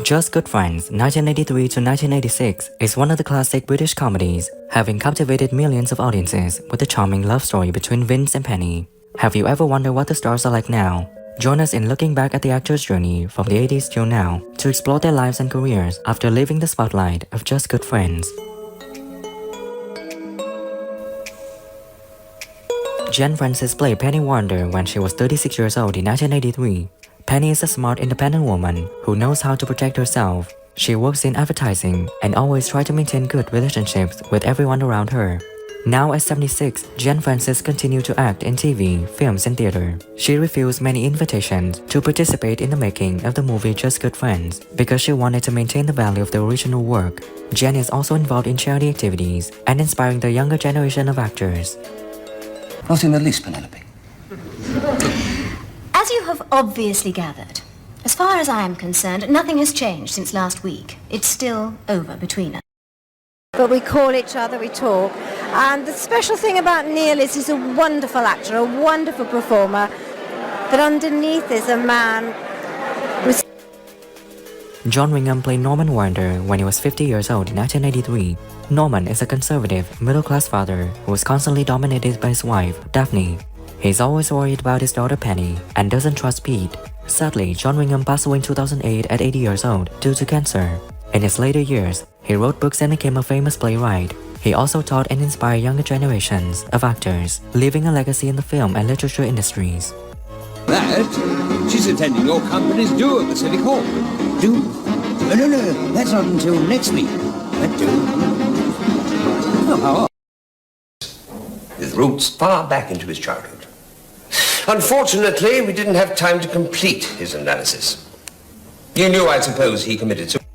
Just Good Friends, 1983 to 1986, is one of the classic British comedies, having captivated millions of audiences with a charming love story between Vince and Penny. Have you ever wondered what the stars are like now? Join us in looking back at the actors' journey from the 80s till now to explore their lives and careers after leaving the spotlight of Just Good Friends. Jen Francis played Penny Warner when she was 36 years old in 1983. Penny is a smart, independent woman who knows how to protect herself. She works in advertising and always tries to maintain good relationships with everyone around her. Now at 76, Jen Francis continues to act in TV, films and theater. She refused many invitations to participate in the making of the movie Just Good Friends because she wanted to maintain the value of the original work. Jen is also involved in charity activities and inspiring the younger generation of actors. Not in the least, Penelope. As you have obviously gathered, as far as I am concerned, nothing has changed since last week. It's still over between us. But we call each other, we talk. And the special thing about Neil is he's a wonderful actor, a wonderful performer. But underneath is a man who's... John Wingham played Norman Warner when he was 50 years old in 1983. Norman is a conservative, middle-class father who is constantly dominated by his wife, Daphne. He's always worried about his daughter Penny and doesn't trust Pete. Sadly, John Wingham passed away in 2008 at 80 years old due to cancer. In his later years, he wrote books and became a famous playwright. He also taught and inspired younger generations of actors, leaving a legacy in the film and literature industries. That? She's attending your company's do at the City Hall. Do? No, that's not until next week. But do. Oh, how odd. With roots far back into his childhood. Unfortunately, we didn't have time to complete his analysis. You knew, I suppose, he committed suicide.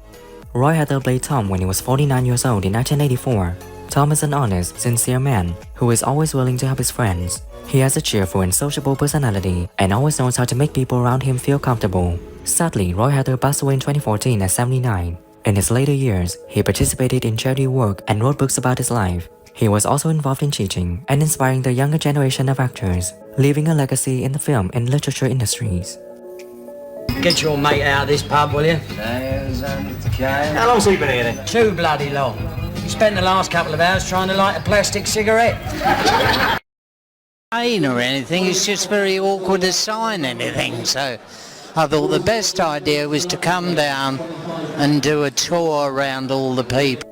Roy Heather played Tom when he was 49 years old in 1984. Tom is an honest, sincere man who is always willing to help his friends. He has a cheerful and sociable personality and always knows how to make people around him feel comfortable. Sadly, Roy Heather passed away in 2014 at 79. In his later years, he participated in charity work and wrote books about his life. He was also involved in teaching and inspiring the younger generation of actors, leaving a legacy in the film and literature industries. Get your mate out of this pub, will you? How long's he been here then? Too bloody long. He spent the last couple of hours trying to light a plastic cigarette. Or anything, it's just very awkward to sign anything, so I thought the best idea was to come down and do a tour around all the people.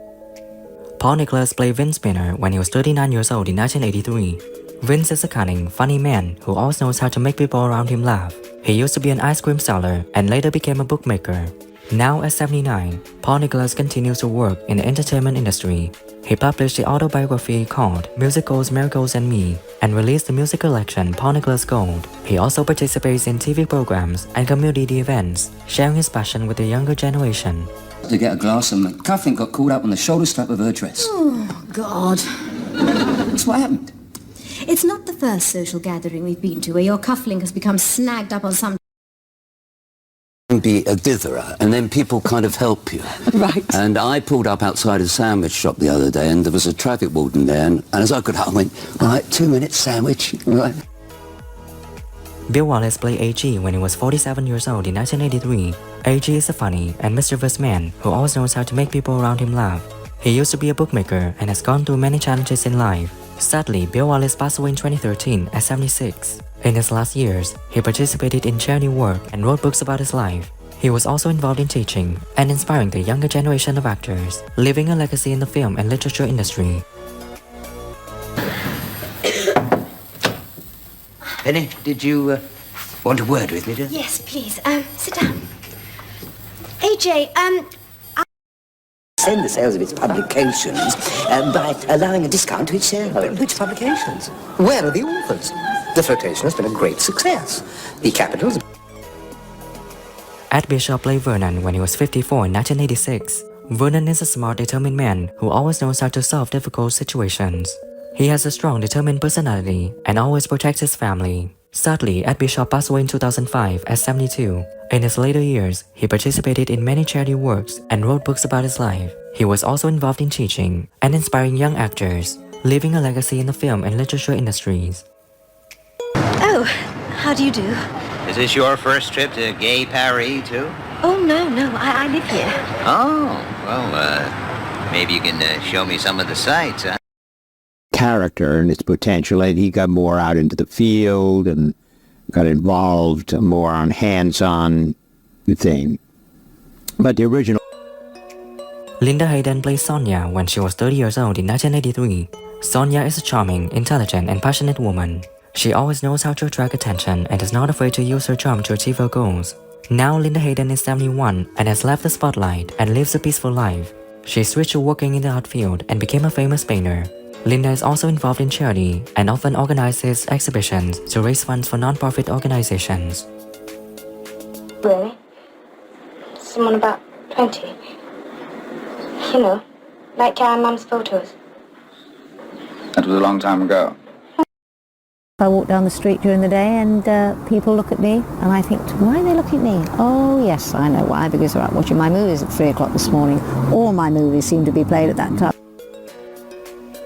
Paul Nicholas played Vince Spinner when he was 39 years old in 1983. Vince is a cunning, funny man who always knows how to make people around him laugh. He used to be an ice cream seller and later became a bookmaker. Now at 79, Paul Nicholas continues to work in the entertainment industry. He published the autobiography called Musicals, Miracles and Me and released the music collection Paul Nicholas Gold. He also participates in TV programs and community events, sharing his passion with the younger generation. To get a glass and my cufflink got caught up on the shoulder strap of her dress. Oh, God. That's what happened. It's not the first social gathering we've been to where your cufflink has become snagged up on some... Be a ditherer, and then people kind of help you. Right. And I pulled up outside a sandwich shop the other day, and there was a traffic warden there, and as I got out, I went, right, 2 minutes sandwich, right. Bill Wallace played A.G. when he was 47 years old in 1983. A.G. is a funny and mischievous man who always knows how to make people around him laugh. He used to be a bookmaker and has gone through many challenges in life. Sadly, Bill Wallace passed away in 2013 at 76. In his last years, he participated in charity work and wrote books about his life. He was also involved in teaching and inspiring the younger generation of actors, leaving a legacy in the film and literature industry. Penny, did you want a word with me, dear? Yes, please. Sit down. AJ, Send the sales of its publications by allowing a discount to its shareholders. Which publications? Where are the authors? The flotation has been a great success. The capitals... Ed Bishop played Vernon when he was 54 in 1986. Vernon is a smart, determined man who always knows how to solve difficult situations. He has a strong, determined personality and always protects his family. Sadly, Ed Bishop passed away in 2005 at 72. In his later years, he participated in many charity works and wrote books about his life. He was also involved in teaching and inspiring young actors, leaving a legacy in the film and literature industries. Oh, how do you do? Is this your first trip to gay Paris, too? Oh, no, I live here. Oh, well, maybe you can show me some of the sights, huh? Character and its potential, and he got more out into the field and got involved more on hands-on thing. But the original... Linda Hayden played Sonia when she was 30 years old in 1983. Sonia is a charming, intelligent, and passionate woman. She always knows how to attract attention and is not afraid to use her charm to achieve her goals. Now Linda Hayden is 71 and has left the spotlight and lives a peaceful life. She switched to working in the art field and became a famous painter. Linda is also involved in charity and often organizes exhibitions to raise funds for non-profit organizations. Really? Someone about 20? You know, like Mum's photos. That was a long time ago. I walk down the street during the day and people look at me and I think, why are they looking at me? Oh yes, I know why, because they're out watching my movies at 3 o'clock this morning. All my movies seem to be played at that time.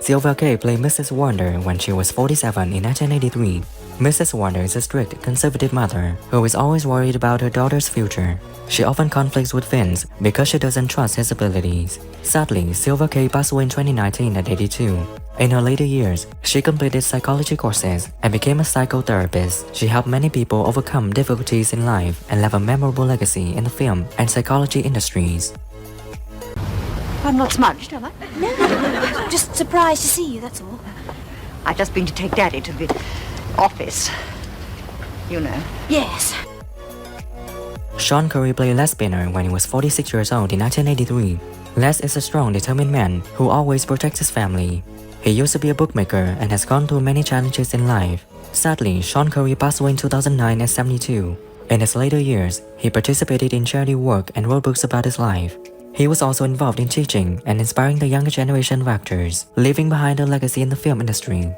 Sylvia Kay played Mrs. Warner when she was 47 in 1983. Mrs. Warner is a strict, conservative mother who is always worried about her daughter's future. She often conflicts with Vince because she doesn't trust his abilities. Sadly, Sylvia Kay passed away in 2019 at 82. In her later years, she completed psychology courses and became a psychotherapist. She helped many people overcome difficulties in life and left a memorable legacy in the film and psychology industries. I'm not smudged, am I? No, I'm just surprised to see you, that's all. I've just been to take Daddy to the office. You know. Yes. Sean Curry played Les Spinner when he was 46 years old in 1983. Les is a strong, determined man who always protects his family. He used to be a bookmaker and has gone through many challenges in life. Sadly, Sean Curry passed away in 2009 at 72. In his later years, he participated in charity work and wrote books about his life. He was also involved in teaching and inspiring the younger generation of actors, leaving behind a legacy in the film industry.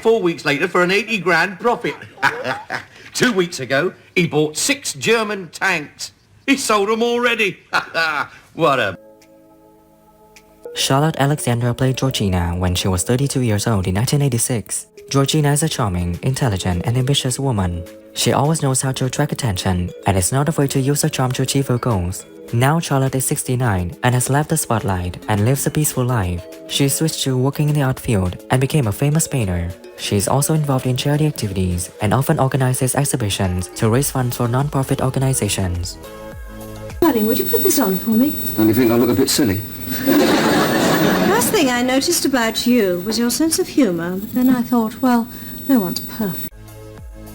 4 weeks later for an 80 grand profit. 2 weeks ago, he bought 6 German tanks. He sold them already. What a... Charlotte Alexandra played Georgina when she was 32 years old in 1986. Georgina is a charming, intelligent, and ambitious woman. She always knows how to attract attention and is not afraid to use her charm to achieve her goals. Now Charlotte is 69 and has left the spotlight and lives a peaceful life. She switched to working in the art field and became a famous painter. She is also involved in charity activities and often organizes exhibitions to raise funds for non-profit organizations. Darling, would you put this on for me? Don't you think I look a bit silly? Last thing I noticed about you was your sense of humor, but then I thought, well, no one's perfect.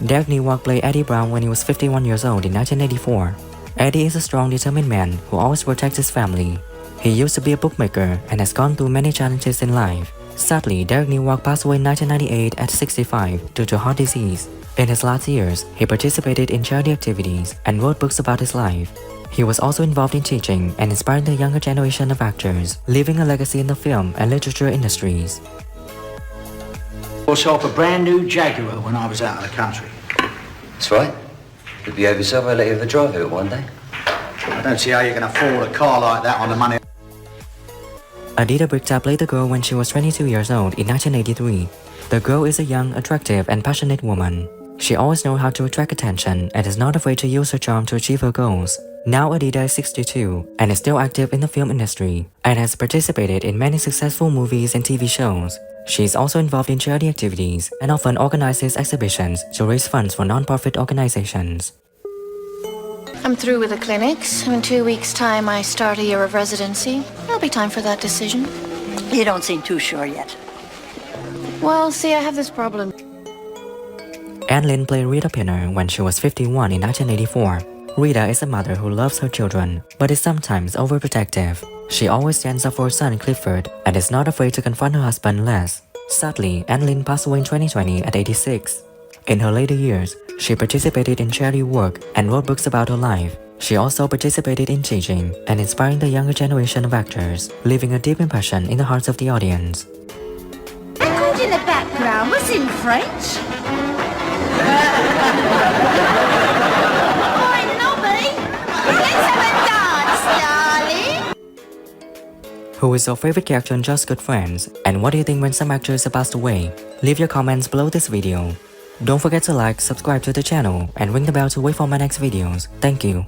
Derek Newmark played Eddie Brown when he was 51 years old in 1984. Eddie is a strong, determined man who always protects his family. He used to be a bookmaker and has gone through many challenges in life. Sadly, Derek Newmark passed away in 1998 at 65 due to heart disease. In his last years, he participated in charity activities and wrote books about his life. He was also involved in teaching and inspiring the younger generation of actors, leaving a legacy in the film and literature industries. I bought myself a brand new Jaguar when I was out of the country. That's right. You'll behave yourself, I'll let you have a drive of it one day. I don't see how you can afford a car like that on the money. Adita Brickta played the girl when she was 22 years old in 1983. The girl is a young, attractive, and passionate woman. She always knows how to attract attention and is not afraid to use her charm to achieve her goals. Now Adita is 62 and is still active in the film industry and has participated in many successful movies and TV shows. She is also involved in charity activities and often organizes exhibitions to raise funds for non-profit organizations. I'm through with the clinics. In 2 weeks' time, I start a year of residency. There'll be time for that decision. You don't seem too sure yet. Well, see, I have this problem. Anne Lynn played Rita Pinner when she was 51 in 1984. Rita is a mother who loves her children, but is sometimes overprotective. She always stands up for her son Clifford and is not afraid to confront her husband Les. Sadly, Anne Lynn passed away in 2020 at 86. In her later years, she participated in charity work and wrote books about her life. She also participated in teaching and inspiring the younger generation of actors, leaving a deep impression in the hearts of the audience. Record in the background was in French. Oi, Nobby! Let's have a dance, darling! Who is your favorite character in Just Good Friends? And what do you think when some actors have passed away? Leave your comments below this video. Don't forget to like, subscribe to the channel, and ring the bell to wait for my next videos. Thank you.